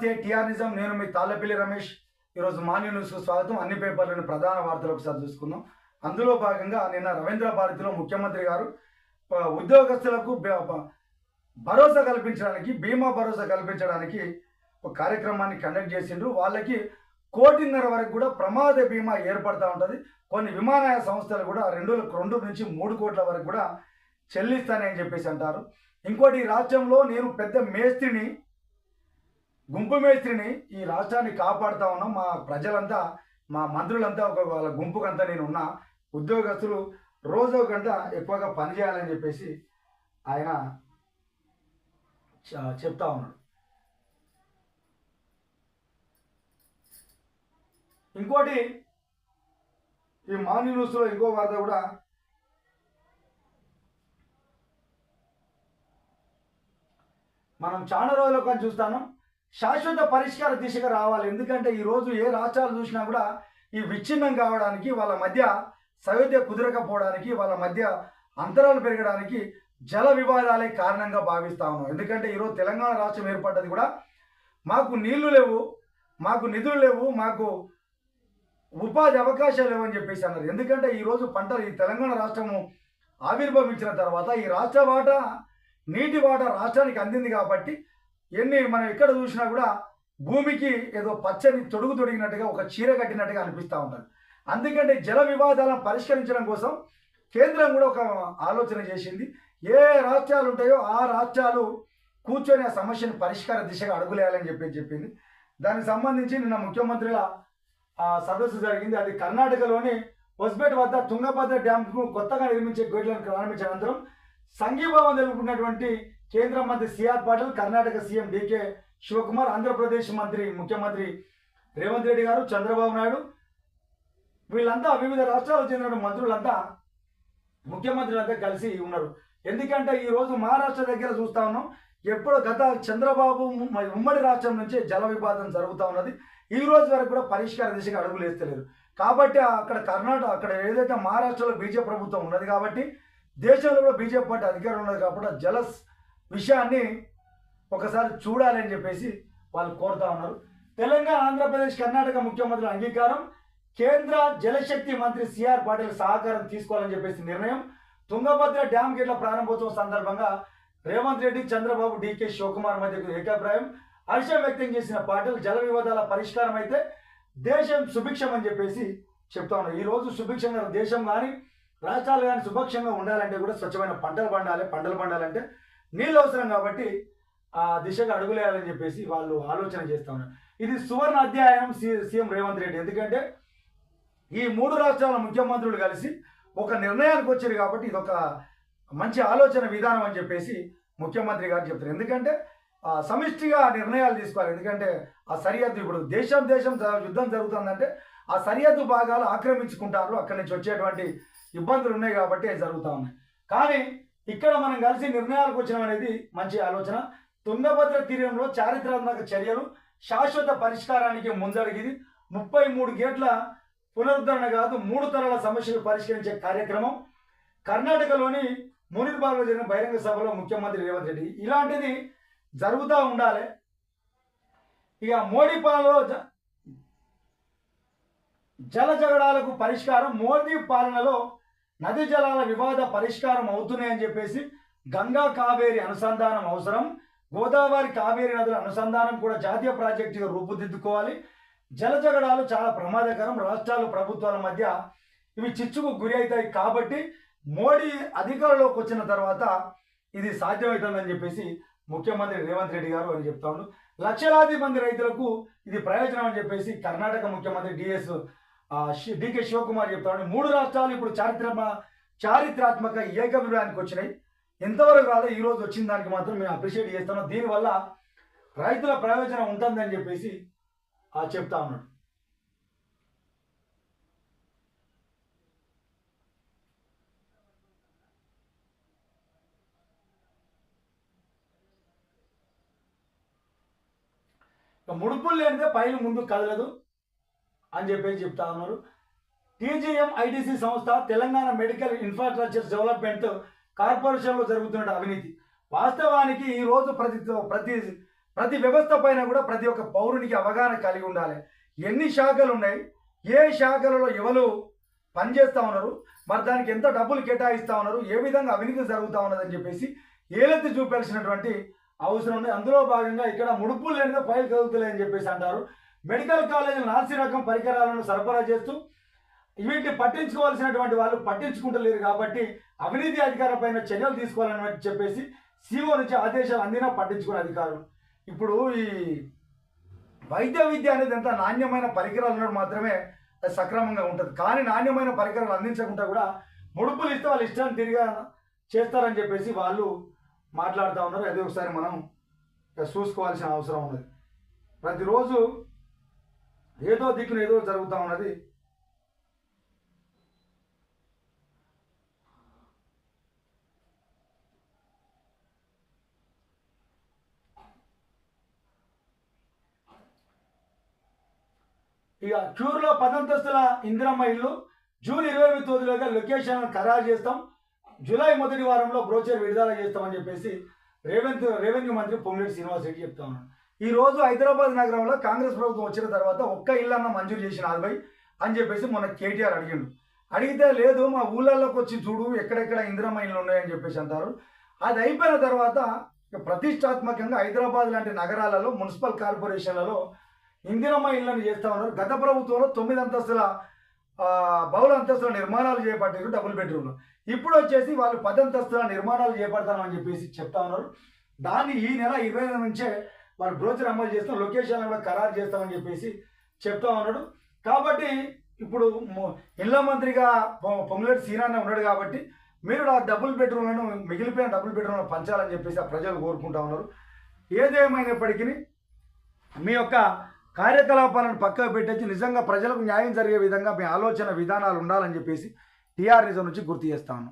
నమస్తే. టిఆర్ నిజం. నేను మీ తాళ్ళపల్లి రమేష్. ఈరోజు మార్నింగ్ న్యూస్కు స్వాగతం. అన్ని పేపర్లోని ప్రధాన వార్తలు ఒకసారి చూసుకుందాం. అందులో భాగంగా నిన్న రవీంద్ర భారతిలో ముఖ్యమంత్రి గారు ఉద్యోగస్తులకు భరోసా కల్పించడానికి, బీమా భరోసా కల్పించడానికి ఒక కార్యక్రమాన్ని కండక్ట్ చేసిండ్రు. వాళ్ళకి 1.5 కోటి వరకు కూడా ప్రమాద బీమా ఏర్పడుతూ ఉంటుంది. కొన్ని విమానయాన సంస్థలు కూడా 2 నుంచి 3 కోట్ల వరకు కూడా చెల్లిస్తానని చెప్పేసి అంటారు. ఇంకోటి, ఈ రాష్ట్రంలో నేను పెద్ద మేస్త్రిని, గుంపు మేస్త్రిని, ఈ రాష్ట్రాన్ని కాపాడుతా ఉన్నాం. మా ప్రజలంతా, మా మంత్రులంతా వాళ్ళ గుంపుకంతా నేను ఉన్నా. ఉద్యోగస్తులు రోజు గంట ఎక్కువగా పనిచేయాలని చెప్పేసి ఆయన చెప్తా ఉన్నాడు. ఇంకోటి, ఈ మార్నింగ్ న్యూస్లో ఇంకో వార్త కూడా మనం చాలా రోజుల కానీ చూస్తాను. శాశ్వత పరిష్కార దిశగా రావాలి. ఎందుకంటే ఈరోజు ఏ రాష్ట్రాలు చూసినా కూడా ఈ విచ్ఛిన్నం కావడానికి, వాళ్ళ మధ్య సయోధ్య కుదరకపోవడానికి, వాళ్ళ మధ్య అంతరాలు పెరగడానికి జల వివాదాలే కారణంగా భావిస్తా ఉన్నాం. ఎందుకంటే ఈరోజు తెలంగాణ రాష్ట్రం ఏర్పడ్డది కూడా మాకు నీళ్లు లేవు, మాకు నిధులు లేవు, మాకు ఉపాధి అవకాశాలు లేవని చెప్పేసి అన్నారు. ఎందుకంటే ఈరోజు పంటలు, ఈ తెలంగాణ రాష్ట్రము ఆవిర్భవించిన తర్వాత ఈ రాష్ట్ర వాటా, నీటి వాటా రాష్ట్రానికి అందింది కాబట్టి మనం ఎక్కడ చూసినా కూడా భూమికి ఏదో పచ్చని తొడుగు తొడిగినట్టుగా, ఒక చీర కట్టినట్టుగా అనిపిస్తూ ఉంటుంది. అందుకంటే జల వివాదాలను పరిష్కరించడం కోసం కేంద్రం కూడా ఒక ఆలోచన చేసింది. ఏ రాష్ట్రాలు ఉంటాయో ఆ రాష్ట్రాలు కూర్చొని ఆ సమస్యను పరిష్కార దిశగా అడుగులేయాలని చెప్పింది. దానికి సంబంధించి నిన్న ముఖ్యమంత్రుల సదస్సు జరిగింది. అది కర్ణాటకలోని హొస్పేట్ వద్ద తుంగభద్ర డ్యాంకు కొత్తగా నిర్మించే గేట్లను ప్రారంభించిన అనంతరం సంఘీభావం తెలుపుకున్నటువంటి కేంద్ర మంత్రి C R Patil, Karnataka CM D K Shivakumar, Andhra Pradesh ముఖ్యమంత్రి రేవంత్ రెడ్డి గారు, చంద్రబాబు నాయుడు, వీళ్ళంతా వివిధ రాష్ట్రాలకు చెందిన మంత్రులంతా, ముఖ్యమంత్రులంతా కలిసి ఉన్నారు. ఎందుకంటే ఈరోజు మహారాష్ట్ర దగ్గర చూస్తా ఉన్నాం. ఎప్పుడో గత చంద్రబాబు ఉమ్మడి రాష్ట్రం నుంచే జల వివాదం జరుగుతూ ఉన్నది. ఈ రోజు వరకు కూడా పరిష్కార దిశగా అడుగులు వేస్తలేరు. కాబట్టి అక్కడ ఏదైతే మహారాష్ట్రలో బీజేపీ ప్రభుత్వం ఉన్నది కాబట్టి, దేశంలో కూడా బీజేపీ పార్టీ అధికారం ఉన్నది కాబట్టి జల విషయాన్ని ఒకసారి చూడాలని చెప్పేసి వాళ్ళు కోరుతా ఉన్నారు. తెలంగాణ, ఆంధ్రప్రదేశ్, కర్ణాటక ముఖ్యమంత్రుల అంగీకారం, కేంద్ర జలశక్తి మంత్రి సిఆర్ పాటిల్ సహకారం తీసుకోవాలని చెప్పేసి నిర్ణయం. తుంగభద్ర డ్యామ్ గేట్ల ప్రారంభోత్సవం సందర్భంగా రేవంత్ రెడ్డి, చంద్రబాబు, డికే శివకుమార్ మధ్య ఏకాభిప్రాయం. హర్షం వ్యక్తం చేసిన పాటిల్, జల వివాదాల పరిష్కారం అయితే దేశం సుభిక్షం అని చెప్పేసి చెప్తా ఉన్నారు. ఈరోజు సుభిక్షంగా దేశం కానీ, రాష్ట్రాలు కానీ సుభిక్షంగా ఉండాలంటే కూడా స్వచ్ఛమైన పంటలు పండాలంటే నీళ్ళు అవసరం కాబట్టి ఆ దిశగా అడుగులేయాలని చెప్పేసి వాళ్ళు ఆలోచన చేస్తూ ఉన్నారు. ఇది సువర్ణ అధ్యాయం సీఎం రేవంత్ రెడ్డి. ఎందుకంటే ఈ 3 రాష్ట్రాల ముఖ్యమంత్రులు కలిసి ఒక నిర్ణయానికి వచ్చారు కాబట్టి ఇది ఒక మంచి ఆలోచన విధానం అని చెప్పేసి ముఖ్యమంత్రి గారు చెప్తారు. ఎందుకంటే సమిష్టిగా నిర్ణయాలు తీసుకోవాలి. ఎందుకంటే ఆ సరిహద్దు, ఇప్పుడు దేశం యుద్ధం జరుగుతుందంటే ఆ సరిహద్దు భాగాలు ఆక్రమించుకుంటారు. అక్కడి నుంచి వచ్చేటువంటి ఇబ్బందులు ఉన్నాయి కాబట్టి అవి జరుగుతూ ఉన్నాయి. కానీ ఇక్కడ మనం కలిసి నిర్ణయాలకు వచ్చినాం అనేది మంచి ఆలోచన. తుంగభద్ర తీరంలో చారిత్రాత్మక చర్యలు, శాశ్వత పరిష్కారానికి ముందడిగింది. 33 గేట్ల పునరుద్ధరణ కాదు, 3 తరాల సమస్యలు పరిష్కరించే కార్యక్రమం. కర్ణాటకలోని మునిర్బాగ్లో జరిగిన బహిరంగ సభలో ముఖ్యమంత్రి రేవంత్ రెడ్డి ఇలాంటిది జరుగుతూ ఉండాలి. ఇక మోడీ పాలనలో జల జగడాలకు పరిష్కారం, మోదీ పాలనలో నదీ జలాల వివాద పరిష్కారం అవుతున్నాయని చెప్పేసి గంగా కావేరి అనుసంధానం అవసరం, గోదావరి కావేరి నదుల అనుసంధానం కూడా జాతీయ ప్రాజెక్టుగా రూపుదిద్దుకోవాలి. జల జగడాలు చాలా ప్రమాదకరం, రాష్ట్రాలు ప్రభుత్వాల మధ్య ఇవి చిచ్చుకు గురి అవుతాయి కాబట్టి మోడీ అధికారంలోకి వచ్చిన తర్వాత ఇది సాధ్యమవుతుందని చెప్పేసి ముఖ్యమంత్రి రేవంత్ రెడ్డి గారు అని చెప్తా ఉన్నారు. లక్షలాది మంది రైతులకు ఇది ప్రయోజనం అని చెప్పేసి కర్ణాటక ముఖ్యమంత్రి డికే శివకుమార్ చెప్తా ఉన్నారు. 3 రాష్ట్రాలు ఇప్పుడు చారిత్రాత్మక ఏకాభిప్రాయానికి వచ్చినాయి. ఎంతవరకు రాదో ఈ రోజు వచ్చిన దానికి మాత్రం మేము అప్రిషియేట్ చేస్తున్నాం. దీనివల్ల రైతుల ప్రయోజనం ఉంటుందని చెప్పేసి చెప్తా ఉన్నాడు. ముడుపులు లేనిదే పైలు ముందు కదలదు అని చెప్పేసి చెప్తా ఉన్నారు. టీజీఎం ఐటీసీ సంస్థ తెలంగాణ మెడికల్ ఇన్ఫ్రాస్ట్రక్చర్ డెవలప్మెంట్ కార్పొరేషన్లో జరుగుతున్న అవినీతి. వాస్తవానికి ఈరోజు ప్రతి వ్యవస్థ పైన కూడా ప్రతి ఒక్క పౌరునికి అవగాహన కలిగి ఉండాలి. ఎన్ని శాఖలు ఉన్నాయి, ఏ శాఖలలో ఎవరు పనిచేస్తూ ఉన్నారు, మరి దానికి ఎంత డబ్బులు కేటాయిస్తూ ఉన్నారు, ఏ విధంగా అవినీతి జరుగుతూ ఉన్నదని చెప్పేసి ఏలెత్తి చూపాల్సినటువంటి అవసరం ఉంది. అందులో భాగంగా ఇక్కడ ముడుపులు లేనిదో ఫైల్ కదులుతలేదని చెప్పేసి అంటారు. మెడికల్ కాలేజీలు నాసి రకం పరికరాలను సరఫరా చేస్తూ వీటిని పట్టించుకోవాల్సినటువంటి వాళ్ళు పట్టించుకుంటలేరు కాబట్టి అవినీతి అధికారుల పైన చర్యలు తీసుకోవాలని చెప్పేసి సీఓ నుంచి ఆదేశాలు అందినా పట్టించుకునే అధికారులు. ఇప్పుడు ఈ వైద్య విద్య అనేది ఎంత నాణ్యమైన పరికరాలు ఉన్నప్పుడు మాత్రమే అది సక్రమంగా ఉంటుంది. కానీ నాణ్యమైన పరికరాలు అందించకుండా కూడా ముడుపులు ఇస్తే వాళ్ళు ఇష్టాన్ని తిరిగా చేస్తారని చెప్పేసి వాళ్ళు మాట్లాడుతూ ఉన్నారు. అది ఒకసారి మనం చూసుకోవాల్సిన అవసరం ఉన్నది. ప్రతిరోజు ఏదో దిక్కున ఏదో జరుగుతూ ఉన్నది. ఇక క్యూర్లో 10 అంతస్తుల ఇందిరమ్మ ఇల్లు జూన్ 28 లొకేషన్ ఖరారు చేస్తాం, జూలై మొదటి వారంలో బ్రోచర్ విడుదల చేస్తామని చెప్పేసి రెవెన్యూ మంత్రి పొంగులేటి శ్రీనివాస్ రెడ్డి చెప్తా ఉన్నాడు. ఈ రోజు హైదరాబాద్ నగరంలో కాంగ్రెస్ ప్రభుత్వం వచ్చిన తర్వాత ఒక్క ఇల్లన్న మంజూరు చేసిన 40 అని చెప్పేసి మొన్న కేటీఆర్ అడిగితే లేదు మా ఊళ్ళల్లోకి వచ్చి చూడు ఎక్కడెక్కడ ఇందిరమ్మ ఇల్లు ఉన్నాయని చెప్పేసి అంటారు. అది అయిపోయిన తర్వాత ప్రతిష్టాత్మకంగా హైదరాబాద్ లాంటి నగరాలలో మున్సిపల్ కార్పొరేషన్లలో ఇందిరమ్మ ఇళ్లను చేస్తూ ఉన్నారు. గత ప్రభుత్వంలో 9 అంతస్తుల బహుళ అంతస్తుల నిర్మాణాలు చేపట్టారు డబుల్ బెడ్రూమ్లు. ఇప్పుడు వచ్చేసి వాళ్ళు 10 అంతస్తుల నిర్మాణాలు చేపడతామని చెప్పేసి చెప్తా ఉన్నారు. దాన్ని ఈ నెల 20 నుంచే వాళ్ళు బ్రోచర్ అమలు చేస్తాం, లొకేషన్ కూడా ఖరారు చేస్తామని చెప్పేసి చెప్తా ఉన్నాడు. కాబట్టి ఇప్పుడు ఇళ్ల మంత్రిగా పొంగులేటి శ్రీనారాయణ ఉన్నాడు కాబట్టి మీరు ఆ డబుల్ బెడ్రూమ్లను మిగిలిపోయిన డబుల్ బెడ్రూమ్లను పంచాలని చెప్పేసి ఆ ప్రజలు కోరుకుంటా ఉన్నారు. ఏదేమైనప్పటికీ మీ యొక్క కార్యకలాపాలను పక్కకు పెట్టేసి నిజంగా ప్రజలకు న్యాయం జరిగే విధంగా మీ ఆలోచన విధానాలు ఉండాలని చెప్పేసి టీఆర్ఎస్ నుంచి గుర్తు చేస్తాను.